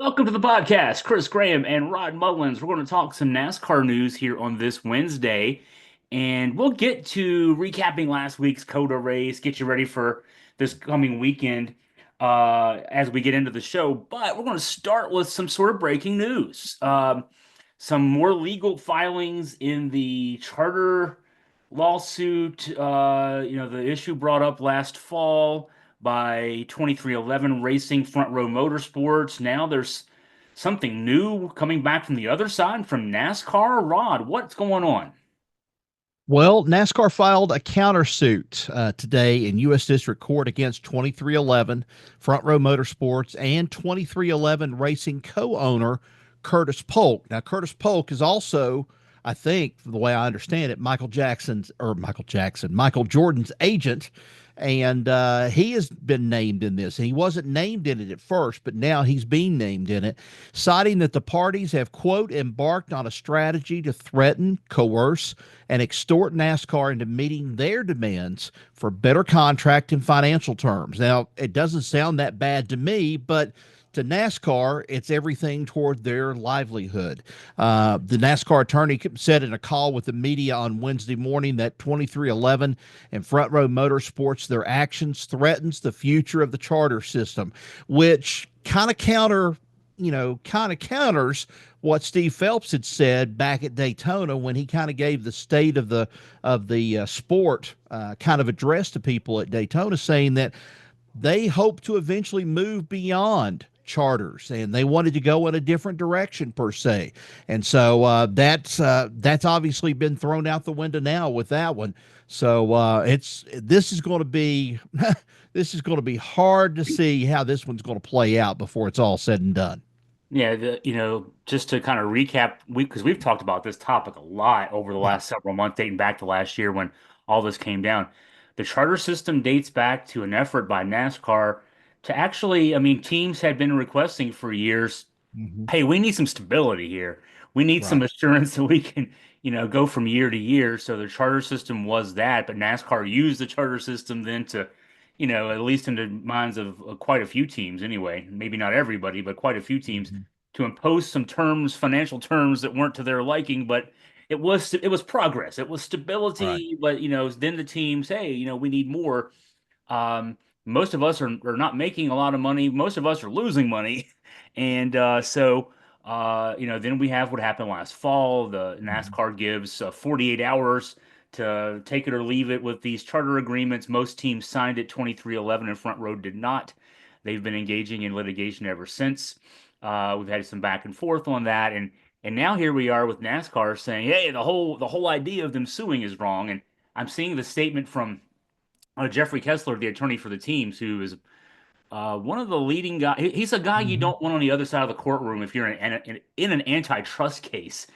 Welcome to the podcast. Chris Graham and Rod Mullins. We're going to talk some NASCAR news here on this Wednesday, and we'll get to recapping last week's COTA race, get you ready for this coming weekend as we get into the show. But we're going to start with some sort of breaking news. Some more legal filings in the charter lawsuit. The issue brought up last fall by 2311 Racing Front Row Motorsports. Now there's something new coming back from the other side from NASCAR. Rod, what's going on? Well, NASCAR filed a countersuit today in U.S. District Court against 2311 Front Row Motorsports and 2311 Racing co-owner Curtis Polk. Now, Curtis Polk is also, I think, the way I understand it, Michael Jordan's agent, and he has been named in this. He wasn't named in it at first, but now he's being named in it, citing that the parties have, quote, embarked on a strategy to threaten, coerce, and extort NASCAR into meeting their demands for better contract and financial terms. Now, it doesn't sound that bad to me, but to NASCAR, it's everything toward their livelihood. The NASCAR attorney said in a call with the media on Wednesday morning that 2311 and Front Row Motorsports, their actions threatens the future of the charter system, which kind of counters what Steve Phelps had said back at Daytona when he kind of gave the state of the sport kind of address to people at Daytona, saying that they hope to eventually move beyond charters and they wanted to go in a different direction per se. And so that's obviously been thrown out the window now with that one. So it's this is going to be this is going to be hard to see how this one's going to play out before it's all said and done. Yeah, just to kind of recap, because we've talked about this topic a lot over the Yeah. last several months, dating back to last year when all this came down. The charter system dates back to an effort by NASCAR to actually, I mean, teams had been requesting for years, Hmm. hey, we need some stability here. We need some Right. assurance that we can, go from year to year. So the charter system was that, but NASCAR used the charter system then to, at least in the minds of quite a few teams anyway, maybe not everybody, but quite a few teams, Hmm. to impose some terms, financial terms that weren't to their liking, but it was progress. It was Right. stability, but then the teams, hey, we need more. Most of us are not making a lot of money. Most of us are losing money. And then we have what happened last fall. The Hmm. NASCAR gives 48 hours to take it or leave it with these charter agreements. Most teams signed it, 2311 and Front Row did not. They've been engaging in litigation ever since. We've had some back and forth on that. And now here we are with NASCAR saying, hey, the whole idea of them suing is wrong. And I'm seeing the statement from Jeffrey Kessler, the attorney for the teams, who is one of the leading guys. He's a guy you Hmm. don't want on the other side of the courtroom if you're in an antitrust case.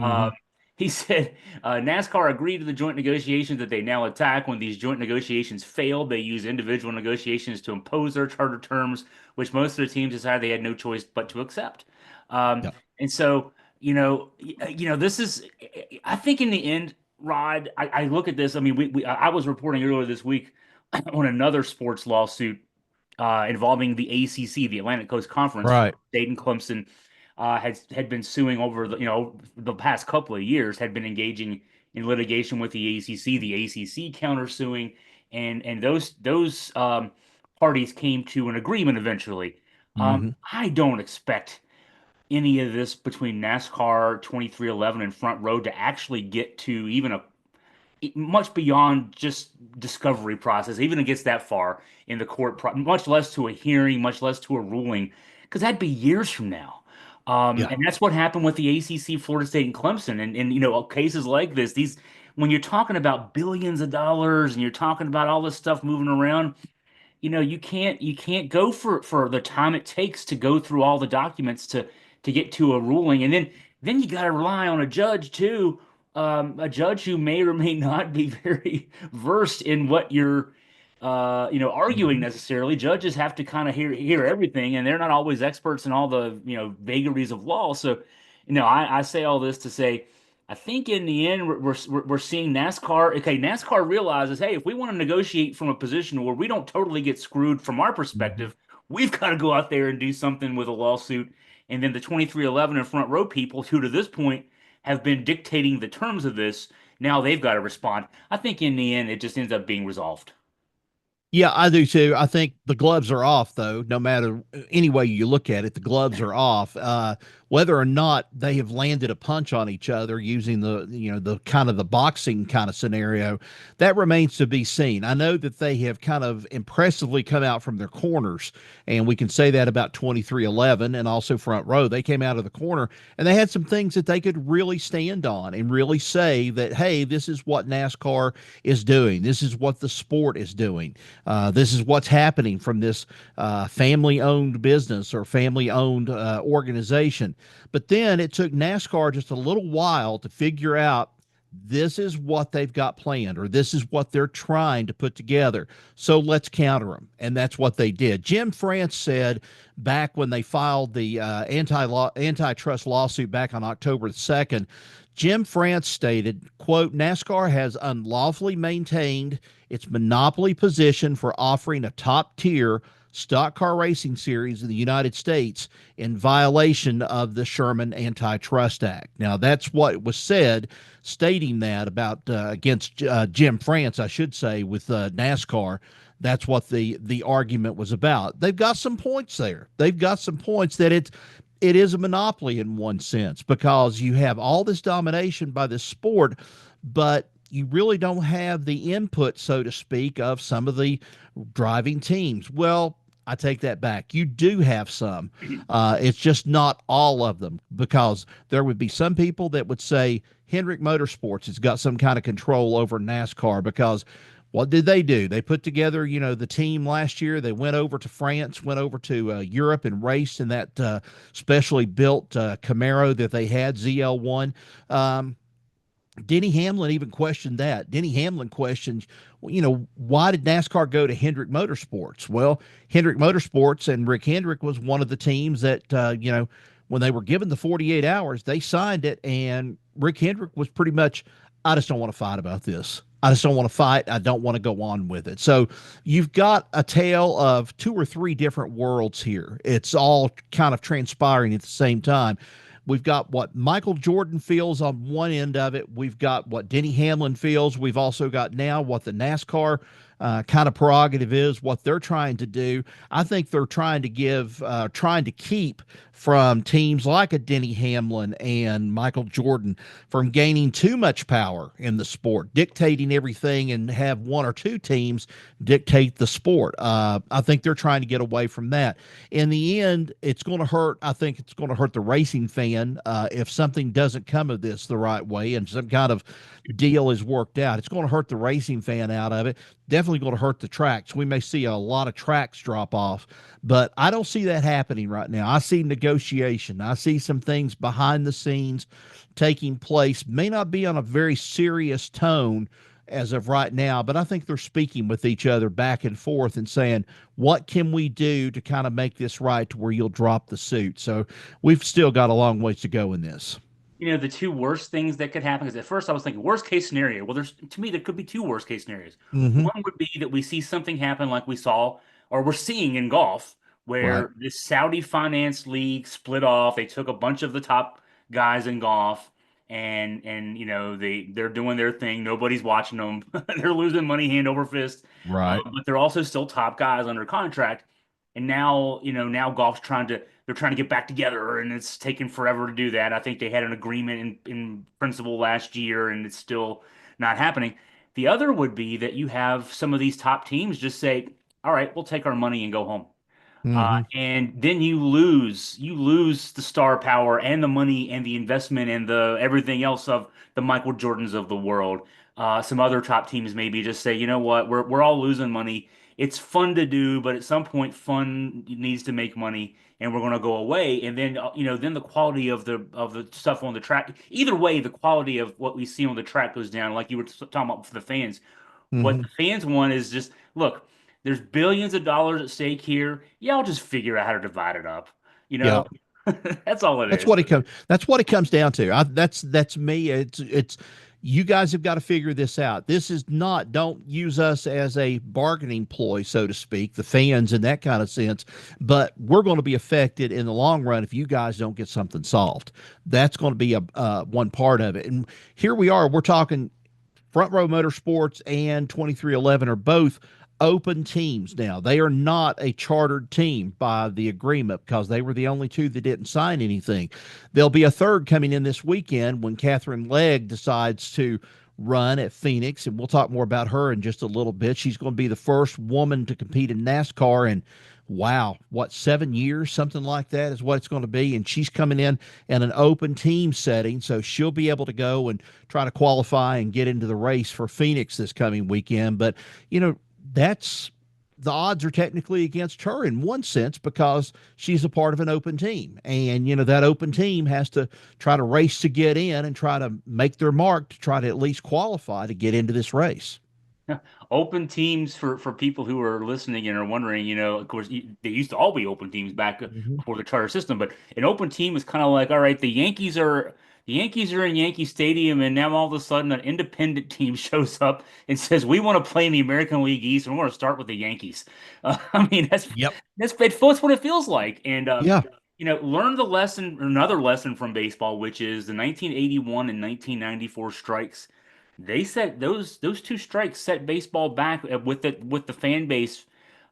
Uh, Hmm. he said NASCAR agreed to the joint negotiations that they now attack. When these joint negotiations failed, they use individual negotiations to impose their charter terms, which most of the teams decided they had no choice but to accept. Um, Yeah. and so, this is, I think in the end, Rod, I look at this. I mean, I was reporting earlier this week on another sports lawsuit involving the ACC, the Atlantic Coast Conference. Right. State and Clemson had been suing over the past couple of years, had been engaging in litigation with the ACC countersuing, and those parties came to an agreement eventually. Hmm. I don't expect any of this between NASCAR 2311 and Front Row to actually get to even a much beyond just discovery process, even it gets that far in the much less to a hearing, much less to a ruling, because that'd be years from now. Yeah. And that's what happened with the ACC, Florida State, and Clemson. And cases like this, these when you're talking about billions of dollars and you're talking about all this stuff moving around, you can't go for the time it takes to go through all the documents to get to a ruling, and then you got to rely on a judge too, a judge who may or may not be very versed in what you're arguing Hmm. necessarily. Judges have to kind of hear everything, and they're not always experts in all the vagaries of law. So, I say all this to say, I think in the end we're seeing NASCAR. Okay, NASCAR realizes, hey, if we want to negotiate from a position where we don't totally get screwed from our Hmm. perspective, we've got to go out there and do something with a lawsuit. And then the 2311 and front row people, who to this point have been dictating the terms of this, now they've got to respond. I think in the end, it just ends up being resolved. Yeah, I do too. I think the gloves are off, though. No matter any way you look at it, the gloves are off. Whether or not they have landed a punch on each other using the kind of the boxing kind of scenario, that remains to be seen. I know that they have kind of impressively come out from their corners, and we can say that about 2311 and also front row. They came out of the corner and they had some things that they could really stand on and really say that, hey, this is what NASCAR is doing. This is what the sport is doing. This is what's happening from this family owned business or family owned organization. But then it took NASCAR just a little while to figure out this is what they've got planned or this is what they're trying to put together. So let's counter them. And that's what they did. Jim France said back when they filed the antitrust lawsuit back on October 2nd, Jim France stated, quote, NASCAR has unlawfully maintained its monopoly position for offering a top tier stock car racing series in the United States in violation of the Sherman Antitrust Act. Now, that's what was said, stating that about against Jim France, I should say, with NASCAR. That's what the argument was about. They've got some points there. They've got some points that it is a monopoly in one sense because you have all this domination by this sport, but you really don't have the input, so to speak, of some of the driving teams. Well, I take that back. You do have some. It's just not all of them because there would be some people that would say Hendrick Motorsports has got some kind of control over NASCAR because what did they do? They put together, the team last year. They went over to France, went over to Europe and raced in that specially built Camaro that they had, ZL1. Denny Hamlin even questioned that. Denny Hamlin questioned, why did NASCAR go to Hendrick Motorsports? Well, Hendrick Motorsports and Rick Hendrick was one of the teams that, when they were given the 48 hours, they signed it. And Rick Hendrick was pretty much, I just don't want to fight about this. I just don't want to fight. I don't want to go on with it. So you've got a tale of two or three different worlds here. It's all kind of transpiring at the same time. We've got what Michael Jordan feels on one end of it. We've got what Denny Hamlin feels. We've also got now what the NASCAR kind of prerogative is, what they're trying to do. I think they're trying to keep from teams like a Denny Hamlin and Michael Jordan from gaining too much power in the sport, dictating everything and have one or two teams dictate the sport. I think they're trying to get away from that. In the end, it's going to hurt. I think it's going to hurt the racing fan if something doesn't come of this the right way and some kind of deal is worked out. It's going to hurt the racing fan out of it. Definitely going to hurt the tracks. We may see a lot of tracks drop off, but I don't see that happening right now. I see negotiation. I see some things behind the scenes taking place. May not be on a very serious tone as of right now, but I think they're speaking with each other back and forth and saying, what can we do to kind of make this right to where you'll drop the suit? So we've still got a long ways to go in this. The two worst things that could happen, because at first I was thinking worst case scenario. Well, to me, there could be two worst case scenarios. Mm-hmm. One would be that we see something happen like we saw or we're seeing in golf, Right. where this Saudi financed league split off. They took a bunch of the top guys in golf and they're doing their thing. Nobody's watching them. They're losing money hand over fist. Right. But they're also still top guys under contract. And now, now golf's they're trying to get back together, and it's taken forever to do that. I think they had an agreement in principle last year, and it's still not happening. The other would be that you have some of these top teams just say, "All right, we'll take our money and go home." Mm-hmm. And then you lose the star power and the money and the investment and the everything else of the Michael Jordans of the world. Some other top teams maybe just say, you know what, we're all losing money. It's fun to do, but at some point, fun needs to make money, and we're going to go away. And then then the quality of the stuff on the track. Either way, the quality of what we see on the track goes down. Like you were talking about for the fans, what Mm-hmm. the fans want is just look. There's billions of dollars at stake here. Y'all just figure out how to divide it up. You Yeah. know, that's all it That's is. what it comes. That's what it comes down to. That's me. It's You guys have got to figure this out. This is not, don't use us as a bargaining ploy, so to speak, the fans in that kind of sense, but we're going to be affected in the long run if you guys don't get something solved. That's going to be a one part of it. And here we are, we're talking Front Row Motorsports and 2311 are both open teams now. They are not a chartered team by the agreement because they were the only two that didn't sign anything. There'll be a third coming in this weekend when Catherine Legg decides to run at Phoenix, and we'll talk more about her in just a little bit. She's going to be the first woman to compete in NASCAR in, wow, what, 7 years, something like that is what it's going to be. And she's coming in an open team setting, so she'll be able to go and try to qualify and get into the race for Phoenix this coming weekend. But that's, the odds are technically against her in one sense because she's a part of an open team, and that open team has to try to race to get in and try to make their mark to try to at least qualify to get into this race. Open teams for people who are listening and are wondering, of course, they used to all be open teams back Mhm. before the charter system, but an open team is kind of like, all right, the Yankees are in Yankee Stadium, and now all of a sudden an independent team shows up and says we want to play in the American League East, and we want to start with the Yankees. I mean, Yep. that's what it feels like, and Yeah. learn the lesson, another lesson from baseball, which is the 1981 and 1994 strikes. They set those two strikes set baseball back with the fan base.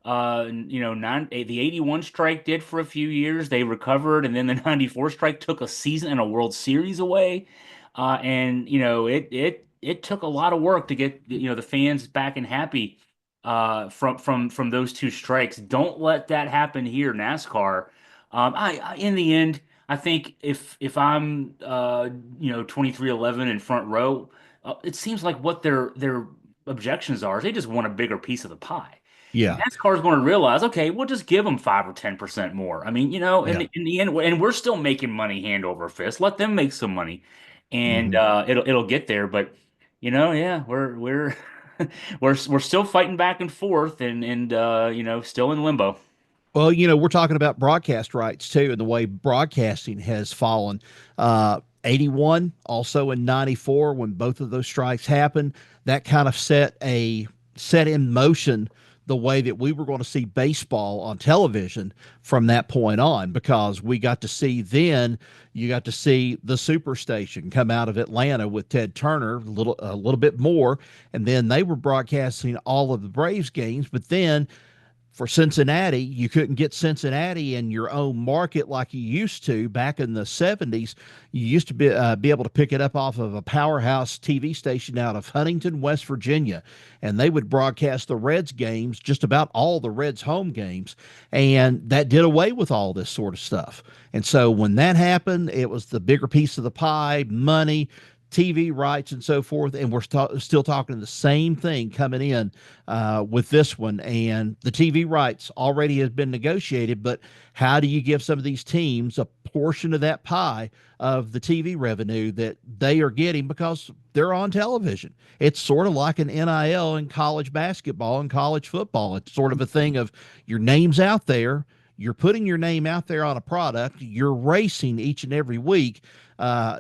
The 81 strike did for a few years. They recovered, and then the 94 strike took a season and a World Series away. And it took a lot of work to get the fans back and happy from those two strikes. Don't let that happen here, NASCAR. In the end, I think if I'm 2311 in front row, it seems like what their objections are is they just want a bigger piece of the pie. And Yeah. NASCAR is going to realize, okay, we'll just give them 5 or 10% more. I mean, Yeah. in the end, and we're still making money hand over fist. Let them make some money, and Hmm. it'll get there. But yeah, we're we're still fighting back and forth, and still in limbo. Well, we're talking about broadcast rights too, and the way broadcasting has fallen. 81, also in 94, when both of those strikes happened, that kind of set in motion the way that we were going to see baseball on television from that point on, because we got to see then, you got to see the Superstation come out of Atlanta with Ted Turner a little bit more, and then they were broadcasting all of the Braves games, but then for Cincinnati, you couldn't get Cincinnati in your own market like you used to back in the 70s. You used to be able to pick it up off of a powerhouse TV station out of Huntington, West Virginia, and they would broadcast the Reds games, just about all the Reds home games, and that did away with all this sort of stuff. And so when that happened, it was the bigger piece of the pie, money, TV rights and so forth, and we're still talking the same thing coming in with this one. And the TV rights already has been negotiated, but how do you give some of these teams a portion of that pie of the TV revenue that they are getting because they're on television? It's sort of like an NIL in college basketball and college football. It's sort of a thing of your name's out there. You're putting your name out there on a product. You're racing each and every week.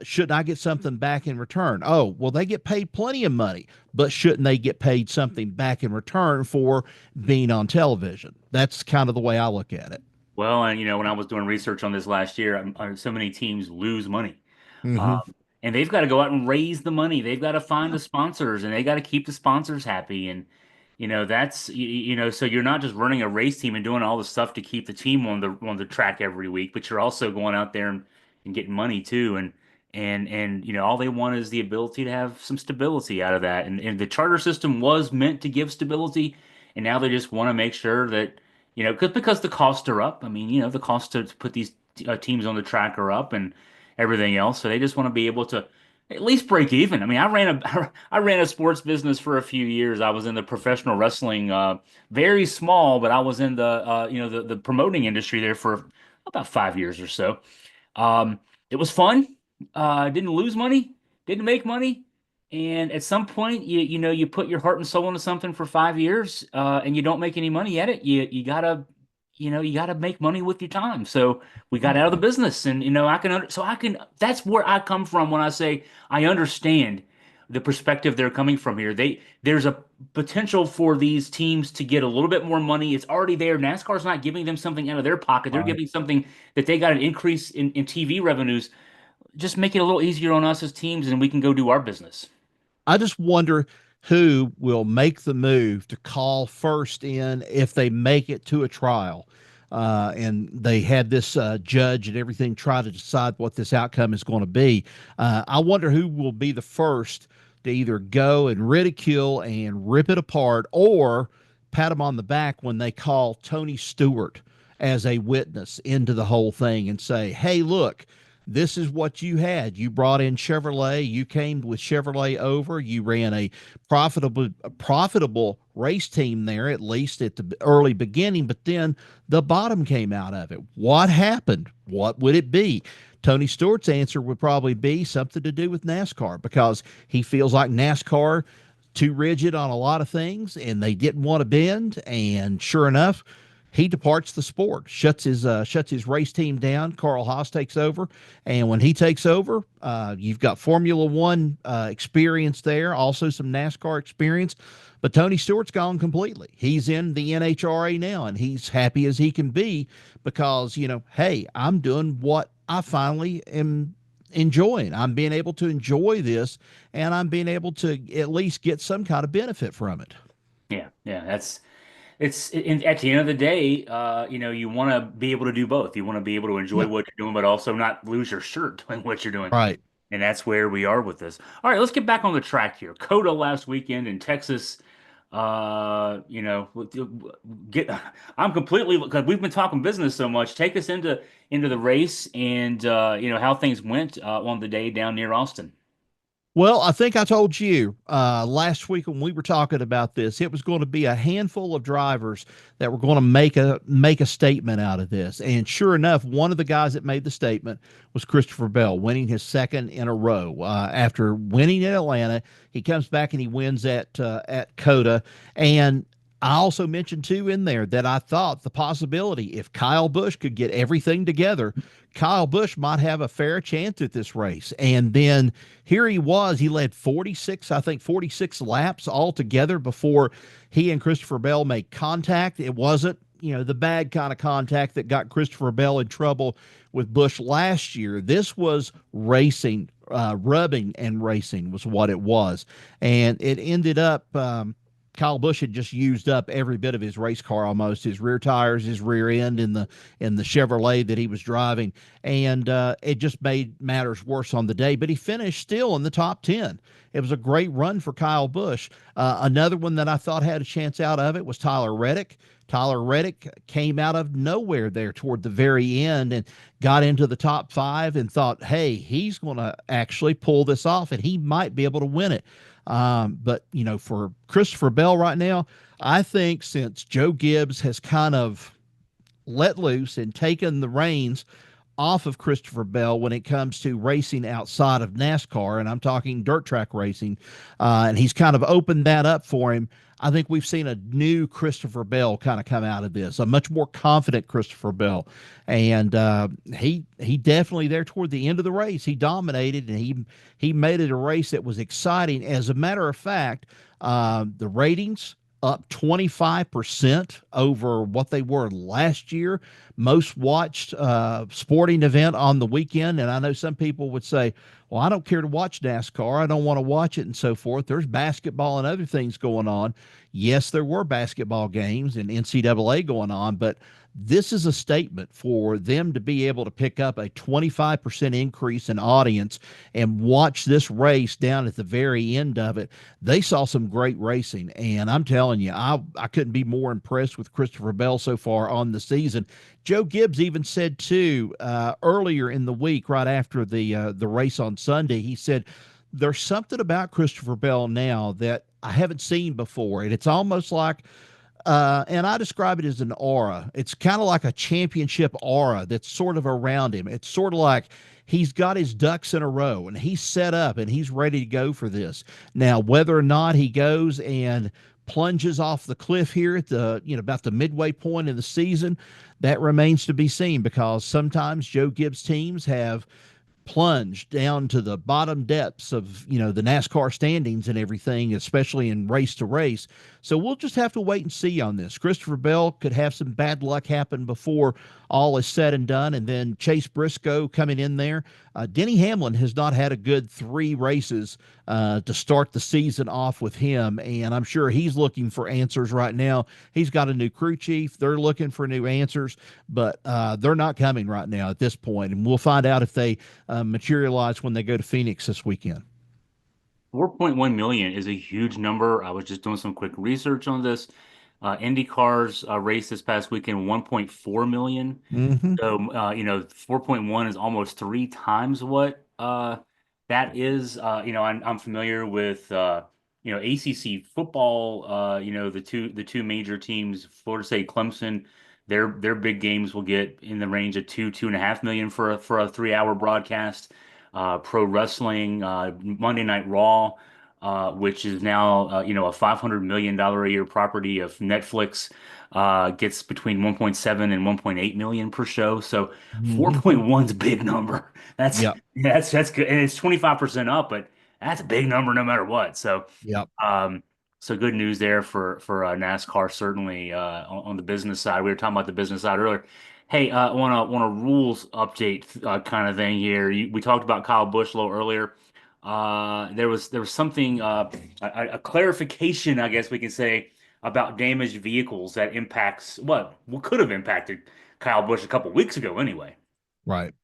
Shouldn't I get something back in return? Oh, well, they get paid plenty of money, but shouldn't they get paid something back in return for being on television? That's kind of the way I look at it. Well, and when I was doing research on this last year, so many teams lose money. Mm-hmm. And they've got to go out and raise the money. They've got to find Yeah. the sponsors, and they got to keep the sponsors happy. And that's so you're not just running a race team and doing all the stuff to keep the team on the track every week, but you're also going out there and getting money too. And all they want is the ability to have some stability out of that. And the charter system was meant to give stability, and now they just want to make sure that because the costs are up. I mean, the cost to put these teams on the track are up and everything else. So they just want to be able to at least break even. I mean, I ran a sports business for a few years. I was in the professional wrestling, very small, but I was in the promoting industry there for about 5 years or so. It was fun. Didn't lose money, didn't make money. And at some point, you put your heart and soul into something for 5 years, and you don't make any money at it. You gotta make money with your time. So we got out of the business, and I can. So I can. That's where I come from when I say I understand the perspective they're coming from here. There's a potential for these teams to get a little bit more money. It's already there. NASCAR's not giving them something out of their pocket. They're Right. giving something that they got an increase in TV revenues. Just make it a little easier on us as teams, and we can go do our business. I just wonder who will make the move to call first in if they make it to a trial. And they had this judge and everything try to decide what this outcome is going to be. I wonder who will be the first to either go and ridicule and rip it apart or pat him on the back when they call Tony Stewart as a witness into the whole thing and say, hey, look, this is what you had. You brought in Chevrolet. You came with Chevrolet over. You ran a profitable race team there, at least at the early beginning. But then the bottom came out of it. What happened? What would it be? Tony Stewart's answer would probably be something to do with NASCAR because he feels like NASCAR too rigid on a lot of things and they didn't want to bend. And sure enough, he departs the sport, shuts his race team down. Carl Haas takes over, and when he takes over, you've got Formula One experience there, also some NASCAR experience. But Tony Stewart's gone completely. He's in the NHRA now, and he's happy as he can be because hey, I'm doing what I finally am enjoying. I'm being able to enjoy this, and I'm being able to at least get some kind of benefit from it. Yeah, yeah, at the end of the day, you want to be able to do both. You want to be able to enjoy Yeah, what you're doing, but also not lose your shirt doing what you're doing. right. And that's where we are with this. All right, let's get back on the track here. Coda last weekend in Texas. Get I'm completely because we've been talking business so much. Take us into the race and how things went on the day down near Austin. Well, I think I told you last week when we were talking about this, it was going to be a handful of drivers that were going to make a statement out of this. And sure enough, one of the guys that made the statement was Christopher Bell, winning his second in a row. After winning in Atlanta, he comes back and he wins at Coda. And I also mentioned too in there that I thought the possibility if Kyle Busch could get everything together, Kyle Busch might have a fair chance at this race. And then here he was, he led 46, I think 46 laps altogether before he and Christopher Bell made contact. It wasn't, the bad kind of contact that got Christopher Bell in trouble with Busch last year. This was racing, rubbing and racing was what it was. And it ended up, Kyle Busch had just used up every bit of his race car almost, his rear tires, his rear end in the Chevrolet that he was driving, and it just made matters worse on the day. But he finished still in the top 10. It was a great run for Kyle Busch. Another one that I thought had a chance out of it was Tyler Reddick. Tyler Reddick came out of nowhere there toward the very end and got into the top 5 and thought, hey, he's going to actually pull this off and he might be able to win it. But for Christopher Bell right now, I think since Joe Gibbs has kind of let loose and taken the reins off of Christopher Bell when it comes to racing outside of NASCAR, and I'm talking dirt track racing, and he's kind of opened that up for him. I think we've seen a new Christopher Bell kind of come out of this, a much more confident Christopher Bell, and he definitely there toward the end of the race he dominated and he made it a race that was exciting. As a matter of fact, the ratings up 25% over what they were last year. Most watched sporting event on the weekend. And I know some people would say, well, I don't care to watch NASCAR. I don't want to watch it and so forth. There's basketball and other things going on. Yes, there were basketball games and NCAA going on, but this is a statement for them to be able to pick up a 25% increase in audience and watch this race down at the very end of it. They saw some great racing, and I'm telling you, I couldn't be more impressed with Christopher Bell so far on the season. Joe Gibbs even said too earlier in the week, right after the race on Sunday, he said there's something about Christopher Bell now that I haven't seen before, and it's almost like and I describe it as an aura. It's kind of like a championship aura that's sort of around him. It's sort of like he's got his ducks in a row and he's set up and he's ready to go for this. Now, whether or not he goes and plunges off the cliff here at the, about the midway point in the season, that remains to be seen because sometimes Joe Gibbs teams have plunged down to the bottom depths of the NASCAR standings and everything, especially in race to race. So we'll just have to wait and see on this. Christopher Bell could have some bad luck happen before all is said and done, and then Chase Briscoe coming in there. Denny Hamlin has not had a good 3 races to start the season off with him, and I'm sure he's looking for answers right now. He's got a new crew chief. They're looking for new answers, but they're not coming right now at this point, and we'll find out if they materialize when they go to Phoenix this weekend. 4.1 million is a huge number. I was just doing some quick research on this. IndyCar's race this past weekend, 1.4 million. Mm-hmm. So, 4.1 is almost 3 times what that is. I'm familiar with ACC football. The two major teams, Florida State, Clemson. Their big games will get in the range of 2.5 million for a 3 hour broadcast. Pro wrestling, Monday Night Raw, which is now a $500 million a year property of Netflix, gets between 1.7 and 1.8 million per show. So Mm-hmm. 4.1 is a big number. That's Yep. that's good, and it's 25% up, but that's a big number no matter what. So Yep. um, so good news there for NASCAR, certainly on the business side. We were talking about the business side earlier. Hey, want a rules update kind of thing here. We talked about Kyle Busch a little earlier. There was something a clarification, I guess we can say, about damaged vehicles that impacts what could have impacted Kyle Busch a couple weeks ago anyway. Right.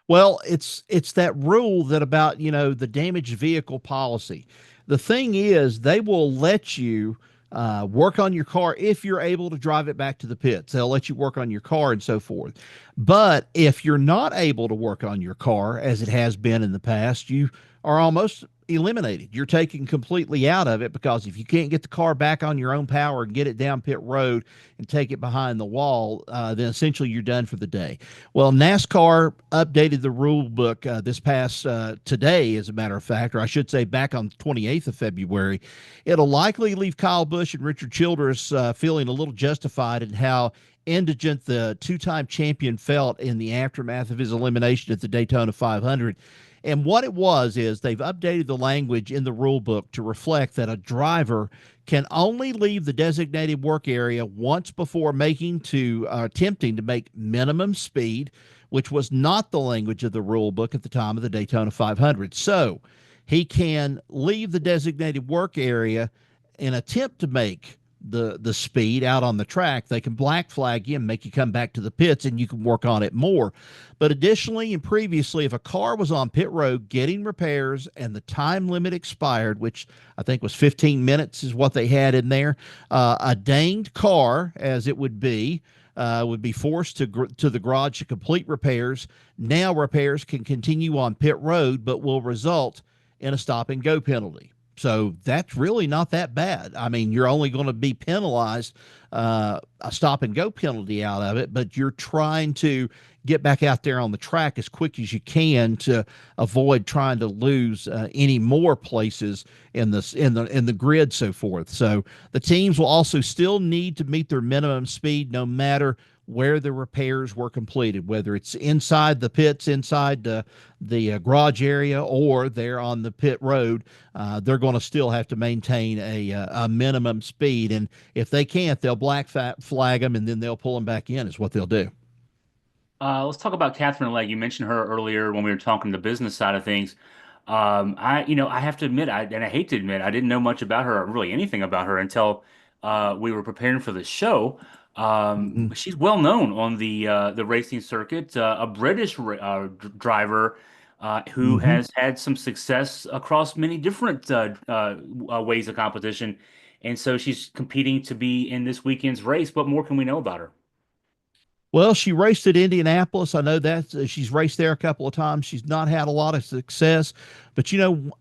Well, it's that rule that about, the damaged vehicle policy. The thing is, they will let you work on your car if you're able to drive it back to the pits. They'll let you work on your car and so forth. But if you're not able to work on your car, as it has been in the past, you are almost eliminated. You're taken completely out of it, because if you can't get the car back on your own power and get it down pit road and take it behind the wall, then essentially you're done for the day. Well, NASCAR updated the rule book this past today, as a matter of fact, or I should say back on the 28th of February. It'll likely leave Kyle Busch and Richard Childress feeling a little justified in how indigent the 2-time champion felt in the aftermath of his elimination at the Daytona 500. And what it was is they've updated the language in the rule book to reflect that a driver can only leave the designated work area once before attempting to make minimum speed, which was not the language of the rule book at the time of the Daytona 500. So he can leave the designated work area and attempt to make the speed out on the track. They can black flag you and make you come back to the pits, and you can work on it more. But additionally and previously, if a car was on pit road getting repairs and the time limit expired, which I think was 15 minutes is what they had in there, a danged car, as it would be forced to the garage to complete repairs. Now repairs can continue on pit road, but will result in a stop and go penalty. So that's really not that bad. I mean, you're only going to be penalized a stop and go penalty out of it, but you're trying to get back out there on the track as quick as you can to avoid trying to lose any more places in the grid, so forth. So the teams will also still need to meet their minimum speed no matter where the repairs were completed, whether it's inside the pits, inside the garage area, or they're on the pit road. They're going to still have to maintain a minimum speed, and if they can't, they'll black flag them, and then they'll pull them back in. Is what they'll do. Let's talk about Catherine Legg. You mentioned her earlier when we were talking the business side of things. I have to admit, and I hate to admit, I didn't know much about her, or really anything about her until we were preparing for the show. Mhm. She's well known on the racing circuit, a British driver who Mhm. has had some success across many different ways of competition, and so she's competing to be in this weekend's race. What more can we know about her? Well, she raced at Indianapolis. I know that she's raced there a couple of times. She's not had a lot of success, but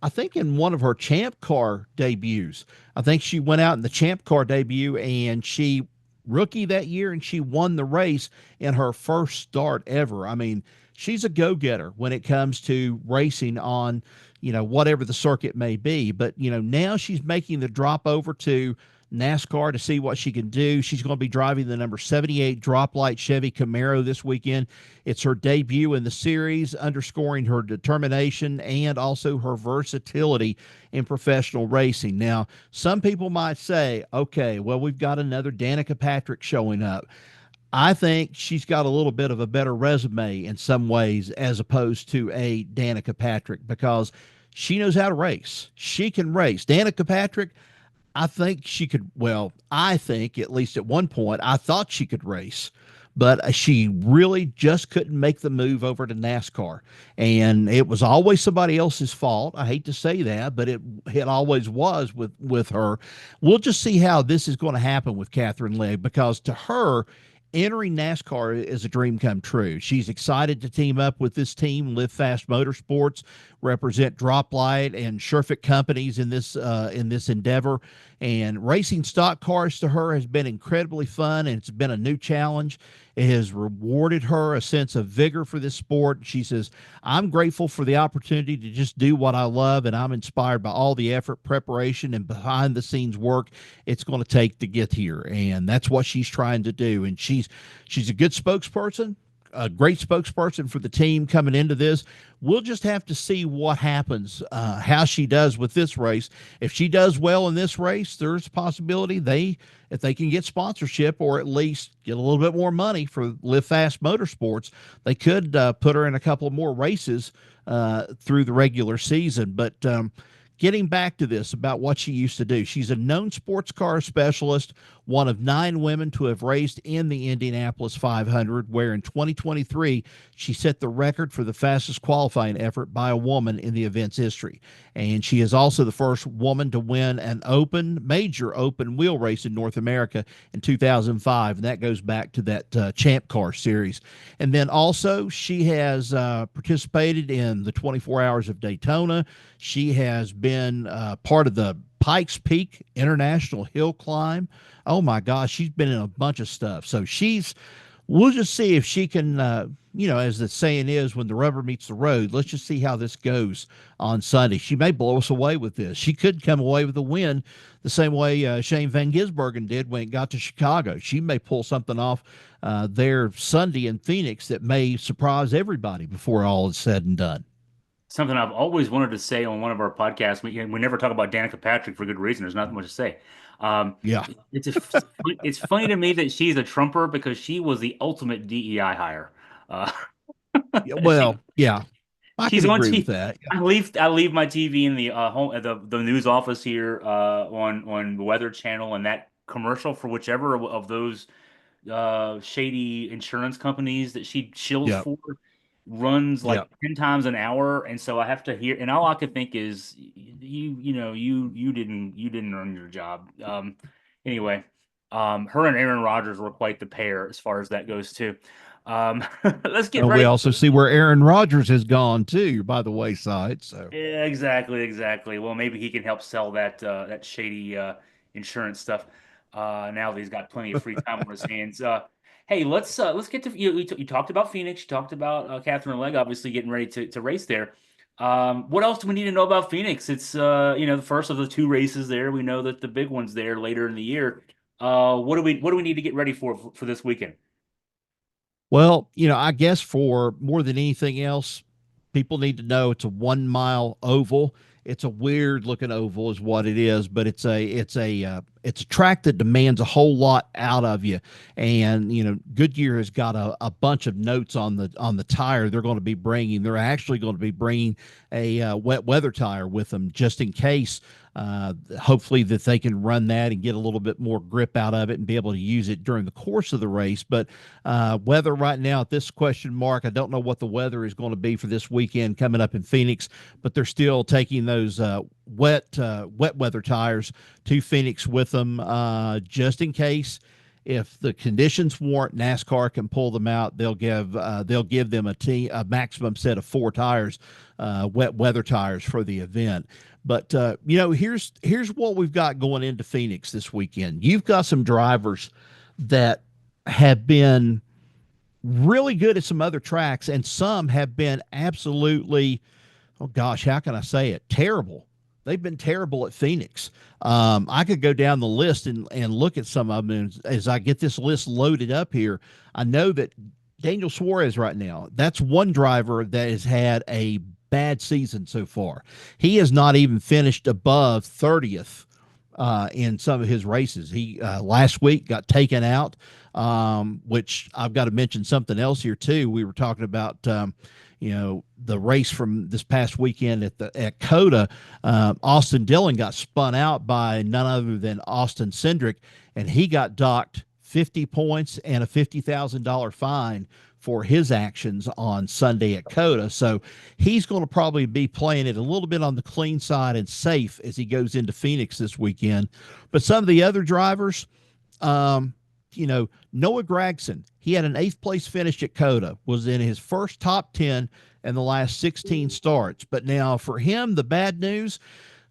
I think in one of her Champ Car debuts, I think she went out in the Champ Car debut and she rookie that year, and she won the race in her first start ever. I mean, she's a go-getter when it comes to racing on, whatever the circuit may be. But, now she's making the drop over to NASCAR to see what she can do. She's going to be driving the number 78 drop light Chevy Camaro this weekend. It's her debut in the series, underscoring her determination and also her versatility in professional racing. Now, some people might say, okay, well, we've got another Danica Patrick showing up. I think she's got a little bit of a better resume in some ways as opposed to a Danica Patrick because she knows how to race. She can race. Danica Patrick, I think she could. Well, I think at least at one point, I thought she could race, but she really just couldn't make the move over to NASCAR, and it was always somebody else's fault. I hate to say that, but it always was with her. We'll just see how this is going to happen with Catherine Legg because to her, entering NASCAR is a dream come true. She's excited to team up with this team, Live Fast Motorsports, represent Drop Light and Sherfitt companies in this endeavor. And racing stock cars to her has been incredibly fun, and it's been a new challenge. It has rewarded her a sense of vigor for this sport. She says, I'm grateful for the opportunity to just do what I love, and I'm inspired by all the effort, preparation, and behind the scenes work it's going to take to get here. And that's what she's trying to do. And she's a good spokesperson, a great spokesperson for the team coming into this. We'll just have to see what happens, how she does with this race. If she does well in this race, there's a possibility if they can get sponsorship or at least get a little bit more money for Live Fast Motorsports, they could put her in a couple more races through the regular season. But getting back to this about what she used to do, she's a known sports car specialist, one of 9 women to have raced in the Indianapolis 500, where in 2023 she set the record for the fastest qualifying effort by a woman in the event's history. And she is also the first woman to win an major open wheel race in North America in 2005, and that goes back to that Champ Car series. And then also she has participated in the 24 Hours of Daytona. She has been part of the Pikes Peak International Hill Climb. Oh my gosh, she's been in a bunch of stuff. So we'll just see if she can, as the saying is, when the rubber meets the road, let's just see how this goes on Sunday. She may blow us away with this. She could come away with a win the same way Shane Van Gisbergen did when it got to Chicago. She may pull something off there Sunday in Phoenix that may surprise everybody before all is said and done. Something I've always wanted to say on one of our podcasts. We never talk about Danica Patrick for good reason. There's not much to say. Um, Yeah. it's funny to me that she's a Trumper because she was the ultimate DEI hire. Uh, Yeah, she well, yeah, I she's can on agree with T. that. I leave my TV in the home the news office here on the Weather Channel, and that commercial for whichever of those shady insurance companies that she shills Yeah. for runs Yeah. like 10 times an hour, and so I have to hear, and all I can think is you didn't earn your job. Anyway, her and Aaron Rodgers were quite the pair as far as that goes too. Let's get And we ready. also see where Aaron Rodgers has gone too, by the wayside. So, Yeah, exactly, exactly. Well, maybe he can help sell that shady insurance stuff. Now that he's got plenty of free time on his hands. Hey, let's get to you talked about Phoenix. You talked about Catherine Legg, obviously getting ready to race there. What else do we need to know about Phoenix? It's the first of the 2 races there. We know that the big one's there later in the year. What do we need to get ready for this weekend? well, I guess for more than anything else, people need to know it's a 1 mile oval. It's a weird looking oval, is what it is, but it's a track that demands a whole lot out of you. And Goodyear has got a bunch of notes on the tire they're going to be bringing. They're actually going to be bringing a wet weather tire with them just in case. Hopefully that they can run that and get a little bit more grip out of it and be able to use it during the course of the race. But weather right now at this question mark, I don't know what the weather is going to be for this weekend coming up in Phoenix, but they're still taking those wet weather tires to Phoenix with them just in case. If the conditions warrant, NASCAR can pull them out. They'll give them a maximum set of 4 tires, wet weather tires for the event. But here's what we've got going into Phoenix this weekend. You've got some drivers that have been really good at some other tracks, and some have been absolutely, oh gosh, how can I say it? Terrible they've been terrible at Phoenix. I could go down the list and look at some of them. And as I get this list loaded up here, I know that Daniel Suarez right now, that's one driver that has had a bad season so far. He has not even finished above 30th in some of his races. He last week got taken out, which I've got to mention something else here too. We were talking about the race from this past weekend at Coda. Austin Dillon got spun out by none other than Austin Cindric, and he got docked 50 points and a $50,000 fine for his actions on Sunday at Coda. So he's going to probably be playing it a little bit on the clean side and safe as he goes into Phoenix this weekend. But some of the other drivers, um, Noah Gragson, he had an eighth place finish at Coda, was in his first top 10 in the last 16 starts. But now for him, the bad news,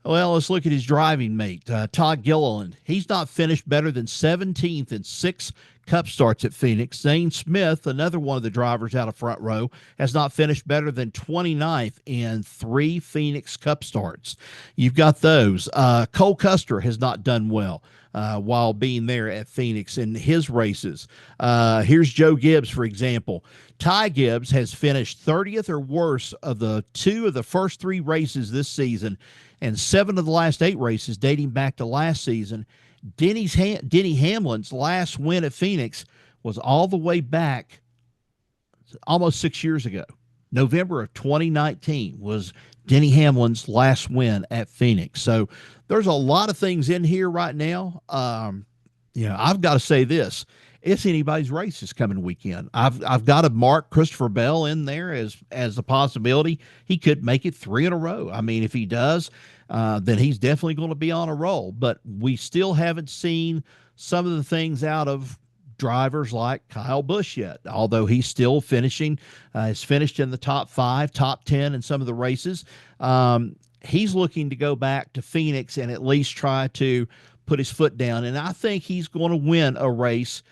well, let's look at his driving mate, Todd Gilliland. He's not finished better than 17th in 6 Cup starts at Phoenix. Zane Smith, another one of the drivers out of front row, has not finished better than 29th in 3 Phoenix Cup starts. You've got those. Cole Custer has not done well while being there at Phoenix in his races. Here's Joe Gibbs, for example. Ty Gibbs has finished 30th or worse of the 2 of the first 3 races this season, and 7 of the last 8 races dating back to last season. Denny Hamlin's last win at Phoenix was all the way back almost 6 years ago. November of 2019 was Denny Hamlin's last win at Phoenix. So there's a lot of things in here right now. I've got to say this. It's anybody's race this coming weekend. I've got to mark Christopher Bell in there as a possibility. He could make it 3 in a row. I mean, if he does, then he's definitely going to be on a roll. But we still haven't seen some of the things out of drivers like Kyle Busch yet, although he's still finishing. Has finished in the top 5, top 10 in some of the races. He's looking to go back to Phoenix and at least try to put his foot down. And I think he's going to win a race.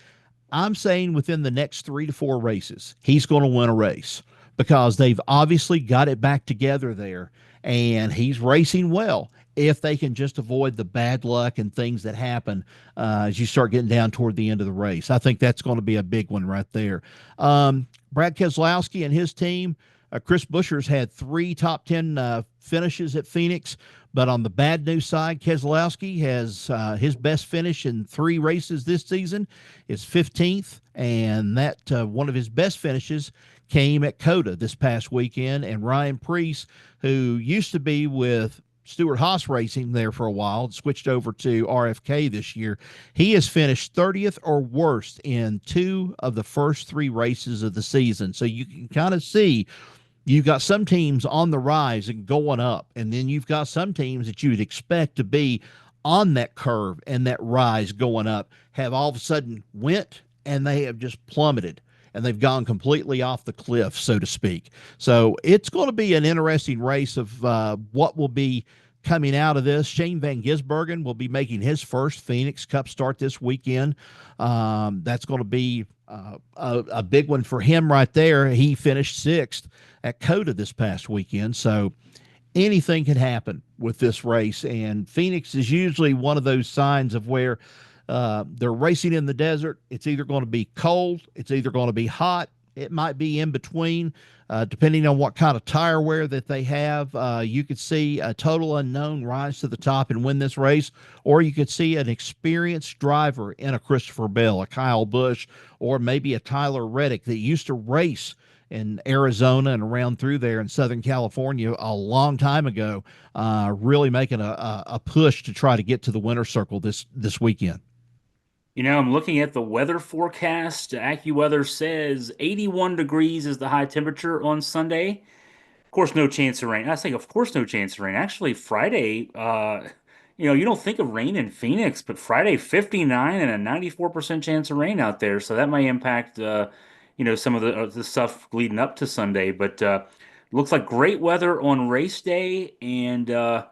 I'm saying within the next 3 to 4 races, he's going to win a race because they've obviously got it back together there, and he's racing well. If they can just avoid the bad luck and things that happen as you start getting down toward the end of the race, I think that's going to be a big one right there. Brad Keselowski and his team, Chris Buescher's had 3 top 10 finishes at Phoenix. But on the bad news side, Keselowski has his best finish in 3 races this season is 15th, and that one of his best finishes came at Coda this past weekend. And Ryan Preece, who used to be with Stewart Haas Racing there for a while, switched over to RFK this year. He has finished 30th or worse in 2 of the first 3 races of the season. So you can kind of see you've got some teams on the rise and going up, and then you've got some teams that you would expect to be on that curve and that rise going up have all of a sudden went and they have just plummeted and they've gone completely off the cliff, so to speak. So it's going to be an interesting race of what will be coming out of this. Shane Van Gisbergen will be making his first Phoenix Cup start this weekend. That's going to be a big one for him right there. He finished 6th at Coda this past weekend. So anything can happen with this race. And Phoenix is usually one of those signs of where they're racing in the desert. It's either going to be cold, it's either going to be hot, it might be in between, depending on what kind of tire wear that they have. You could see a total unknown rise to the top and win this race, or you could see an experienced driver in a Christopher Bell, a Kyle Busch, or maybe a Tyler Reddick that used to race in Arizona and around through there in Southern California a long time ago, really making a push to try to get to the winner's circle this weekend. I'm looking at the weather forecast. AccuWeather says 81 degrees is the high temperature on Sunday. Of course, no chance of rain. I say, of course, no chance of rain. Actually, Friday, you don't think of rain in Phoenix, but Friday, 59 and a 94% chance of rain out there. So that may impact, some of the stuff leading up to Sunday. But looks like great weather on race day, and the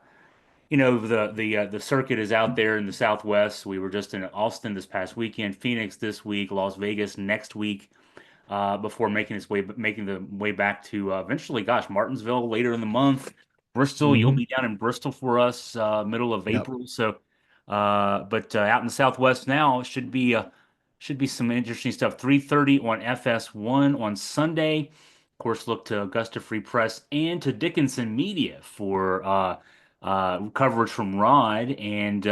circuit is out there in the Southwest. We were just in Austin this past weekend, Phoenix this week, Las Vegas next week, before making the way back to eventually, gosh, Martinsville later in the month. Bristol. You'll Hmm. be down in Bristol for us middle of Yep. April. So, but out in the Southwest now, it should be some interesting stuff. 3:30 on FS1 on Sunday. Of course, look to Augusta Free Press and to Dickinson Media for coverage from Rod. And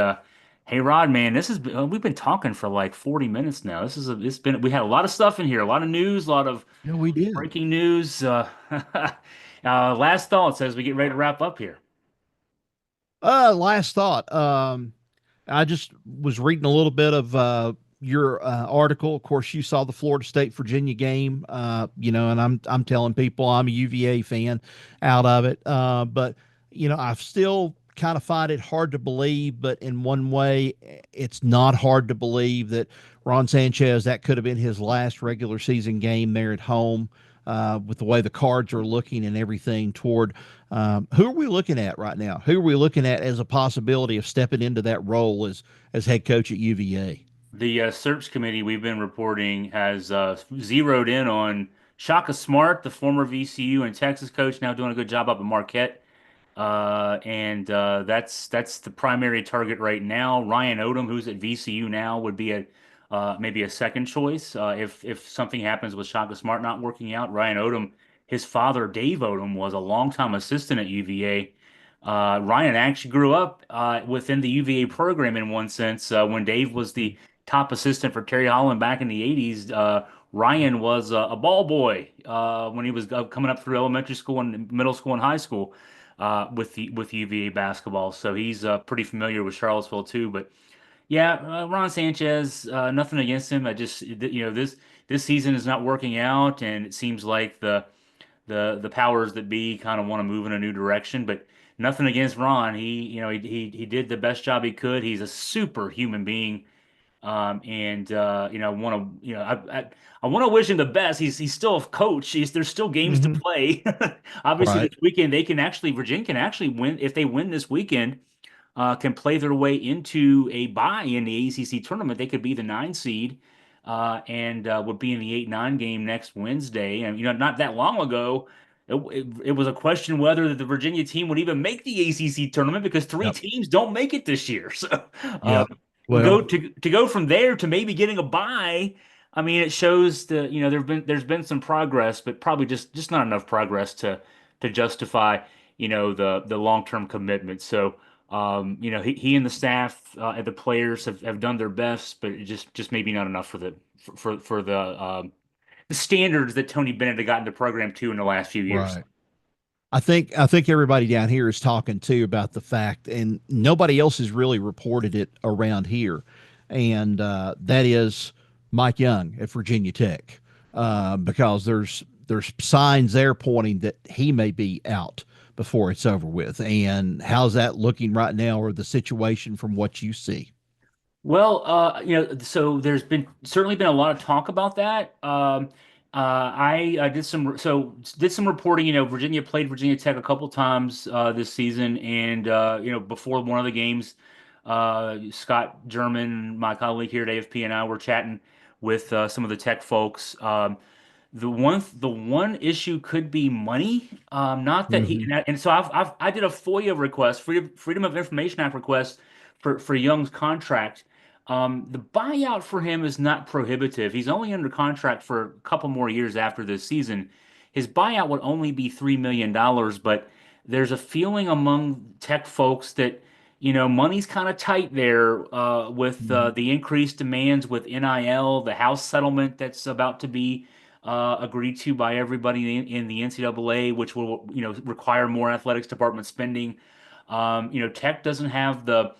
hey, Rod, man, we've been talking for like 40 minutes now. It's been we had a lot of stuff in here, a lot of news, a lot of Yeah, we did. breaking news. Last thoughts as we get ready to wrap up here. Last thought. I just was reading a little bit of your article. Of course, you saw the Florida State Virginia game, and I'm telling people I'm a UVA fan out of it. But I still kind of find it hard to believe. But in one way, it's not hard to believe that Ron Sanchez, that could have been his last regular season game there at home. With the way the cards are looking and everything toward who are we looking at right now? Who are we looking at as a possibility of stepping into that role as head coach at UVA? The search committee we've been reporting has zeroed in on Shaka Smart, the former VCU and Texas coach, now doing a good job up at Marquette. And that's the primary target right now. Ryan Odom, who's at VCU now, would be a maybe a second choice if something happens with Shaka Smart not working out. Ryan Odom, his father Dave Odom was a longtime assistant at UVA. Ryan actually grew up within the UVA program in one sense. When Dave was the top assistant for Terry Holland back in the 80s, Ryan was a ball boy when he was coming up through elementary school and middle school and high school with UVA basketball. So he's pretty familiar with Charlottesville too. But yeah, Ron Sanchez, nothing against him. This season is not working out, and it seems like the powers that be kind of want to move in a new direction. But nothing against Ron. He did the best job he could. He's a super human being. And want to I want to wish him the best. He's still a coach. There's still games to Mm-hmm. play. Obviously, this Right. weekend Virginia can actually win if they win this weekend. Can play their way into a bye in the ACC tournament. They could be the 9 seed and would be in the 8-9 game next Wednesday. And not that long ago. It was a question whether the Virginia team would even make the ACC tournament because three Yep. teams don't make it this year. So, Yep. go Well. to go from there to maybe getting a bye. I mean, it shows there's been some progress, but probably just not enough progress to justify the long-term commitment. So he and the staff and the players have done their best, but it just maybe not enough for the standards that Tony Bennett had gotten the program to in the last few years. Right. I think everybody down here is talking too about the fact, and nobody else has really reported it around here, and that is Mike Young at Virginia Tech, because there's signs there pointing that he may be out before it's over with. And how's that looking right now, or the situation from what you see? Well, so there's been certainly been a lot of talk about that. I did some reporting. Virginia played Virginia Tech a couple times this season, and before one of the games, Scott German, my colleague here at AFP, and I were chatting with some of the Tech folks. The one issue could be money. Not that he Mm-hmm. and so I did a FOIA request, Freedom of Information Act request for Young's contract. The buyout for him is not prohibitive. He's only under contract for a couple more years after this season. His buyout would only be $3 million, but there's a feeling among Tech folks that money's kind of tight there with Mm-hmm. the increased demands with NIL, the house settlement that's about to be agreed to by everybody in the NCAA, which will require more athletics department spending. Tech doesn't have the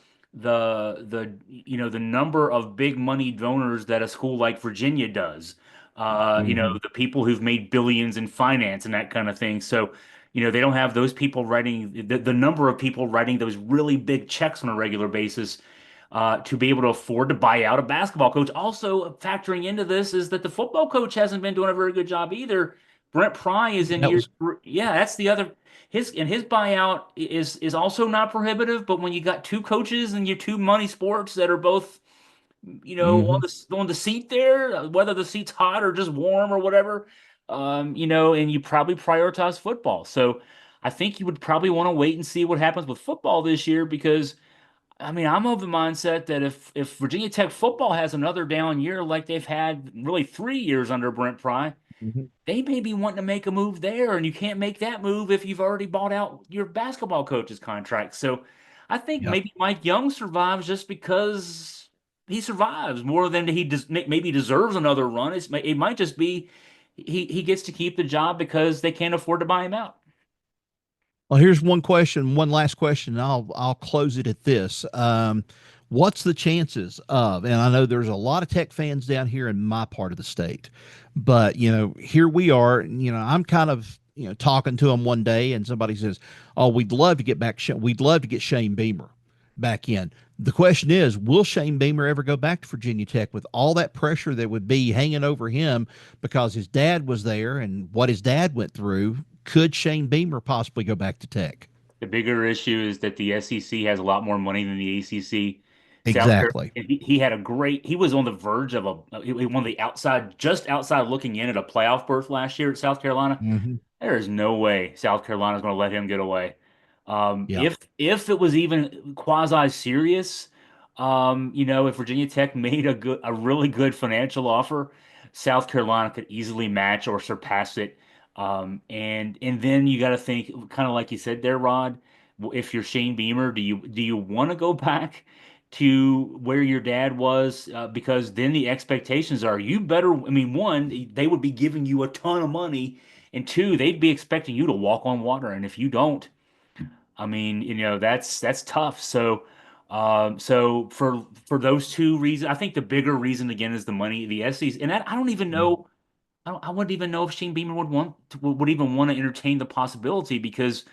number of big money donors that a school like Virginia does. Mm-hmm. The people who've made billions in finance and that kind of thing. So, they don't have those people writing the number of people writing those really big checks on a regular basis to be able to afford to buy out a basketball coach. Also, factoring into this is that the football coach hasn't been doing a very good job either. Brent Pry is in That year was. yeah, that's the other his buyout is also not prohibitive, but when you got two coaches and you two money sports that are both Mm-hmm. on the seat there, whether the seat's hot or just warm or whatever, and you probably prioritize football. So I think you would probably want to wait and see what happens with football this year because I mean, I'm of the mindset that if Virginia Tech football has another down year like they've had really 3 years under Brent Pry, Mhm. they may be wanting to make a move there, and you can't make that move if you've already bought out your basketball coach's contract. So I think Yep. maybe Mike Young survives just because he survives more than he maybe deserves another run. It might just be he gets to keep the job because they can't afford to buy him out. Well, here's one question, one last question, and I'll close it at this. What's the chances of, and I know there's a lot of Tech fans down here in my part of the state, but here we are, I'm kind of, talking to them one day and somebody says, "Oh, we'd love to get back, we'd love to get Shane Beamer back in." The question is, will Shane Beamer ever go back to Virginia Tech with all that pressure that would be hanging over him because his dad was there and what his dad went through? Could Shane Beamer possibly go back to Tech? The bigger issue is that the SEC has a lot more money than the ACC. South Carolina, Exactly. he had a great, he was on the verge of one of the outside, just outside looking in at a playoff berth last year at South Carolina. Hmm. There is no way South Carolina's going to let him get away. Yeah. If it was even quasi serious, if Virginia Tech made a really good financial offer, South Carolina could easily match or surpass it. And then you got to think, kind of like you said there, Rod. If you're Shane Beamer, do you want to go back to where your dad was? Because then the expectations are you better. I mean, one, they would be giving you a ton of money, and two, they'd be expecting you to walk on water. And if you don't, I mean, that's tough. So for those two reasons, I think the bigger reason again is the money, the SEC, and I don't even know. I wouldn't even know if Shane Beamer would even want to entertain the possibility because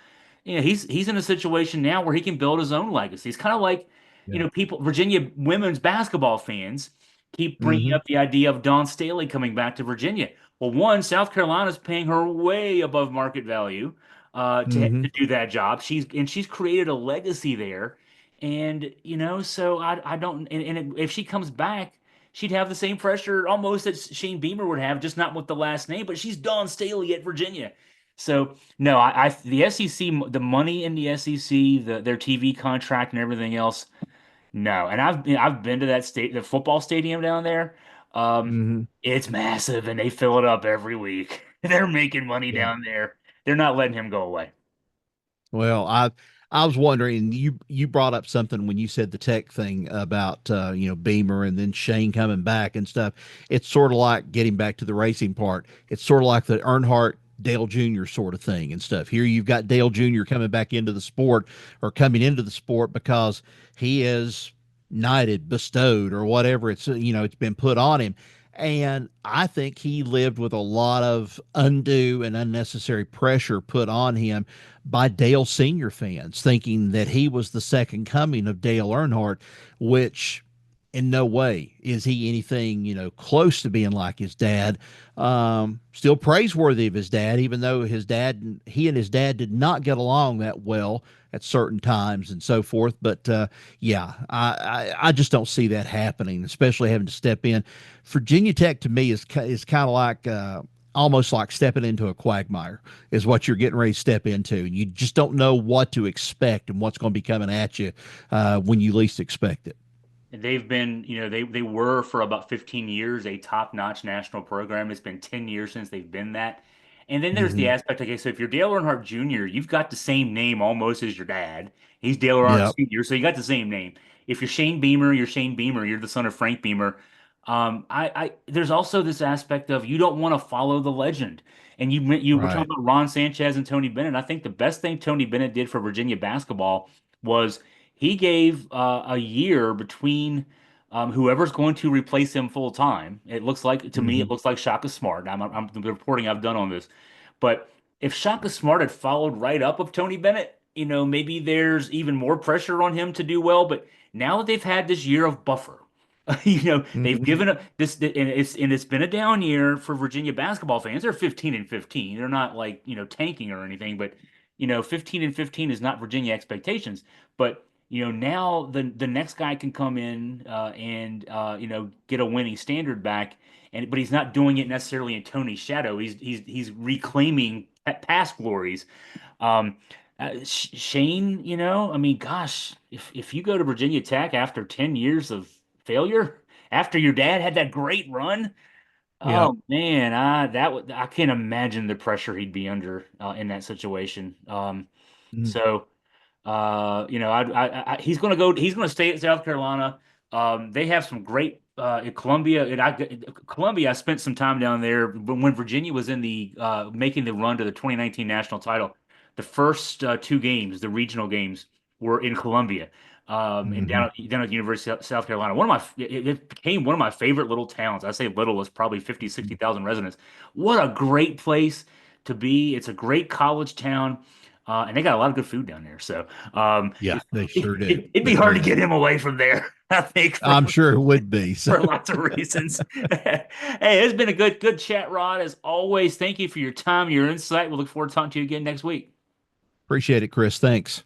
he's in a situation now where he can build his own legacy. It's kind of like, Yeah. people, Virginia women's basketball fans keep bringing Hmm. up the idea of Dawn Staley coming back to Virginia. Well, one, South Carolina's paying her way above market value to Hmm. do that job. She's created a legacy there, and so I don't. If she comes back, she'd have the same pressure almost that Shane Beamer would have, just not with the last name. But she's Dawn Staley at Virginia. So no, the SEC, the money in the SEC, their TV contract and everything else. No, and I've been to that the football stadium down there. Um, Hmm. it's massive, and they fill it up every week. They're making money Yeah. down there. They're not letting him go away. Well, I was wondering, you brought up something when you said the Tech thing about Beamer and then Shane coming back and stuff. It's sort of like getting back to the racing part. It's sort of like the Earnhardt Dale Jr. sort of thing and stuff. Here you've got Dale Jr. coming back into the sport or coming into the sport because he is knighted, bestowed, or whatever it's been put on him. And I think he lived with a lot of undue and unnecessary pressure put on him by Dale Senior fans, thinking that he was the second coming of Dale Earnhardt, which in no way is he anything, close to being like his dad. Still praiseworthy of his dad, even though he and his dad did not get along that well at certain times and so forth. But yeah, I just don't see that happening, especially having to step in. Virginia Tech to me is kind of like almost like stepping into a quagmire is what you're getting ready to step into. And you just don't know what to expect and what's going to be coming at you when you least expect it. They've been, they were for about 15 years a top-notch national program. It's been 10 years since they've been that. And then there's the Hmm. aspect, okay, so if you're Dale Earnhardt Jr., you've got the same name almost as your dad. He's Dale Earnhardt Yep. Sr., so you got the same name. If you're Shane Beamer, you're Shane Beamer. You're the son of Frank Beamer. There's also this aspect of you don't want to follow the legend. And you were Right. talking about Ron Sanchez and Tony Bennett. I think the best thing Tony Bennett did for Virginia basketball was he gave a year between whoever's going to replace him full time. It looks like to me, it Hmm. looks like Shaka Smart. I'm the reporting I've done on this, but if Shaka Smart had followed right up of Tony Bennett, maybe there's even more pressure on him to do well. But now that they've had this year of buffer, they've Hmm. given up this, and it's been a down year for Virginia basketball fans. They're 15 and 15. They're not like tanking or anything, but 15 and 15 is not Virginia expectations. But now the next guy can come in and get a winning standard back, but he's not doing it necessarily in Tony's shadow. He's reclaiming past glories. Um, Shane, I mean, gosh, if you go to Virginia Tech after 10 years of failure, after your dad had that great run, Yeah. oh man, I can't imagine the pressure he'd be under in that situation. Mm. So. He's going to go. He's going to stay at South Carolina. They have some great in Columbia. Columbia. I spent some time down there when Virginia was in the making the run to the 2019 national title. The first two games, the regional games, were in Columbia, and Hmm. down at the University of South Carolina. It became one of my favorite little towns. I say little, it's probably 50, 60,000 residents. What a great place to be. It's a great college town. And they got a lot of good food down there. So Yeah, they sure do. it'd be They hard to do. get him away from there, I think, I'm sure it would be. So for lots of reasons. Hey, it's been a good chat, Rod. As always, thank you for your time, your insight. We'll look forward to talking to you again next week. appreciate it, Chris. Thanks.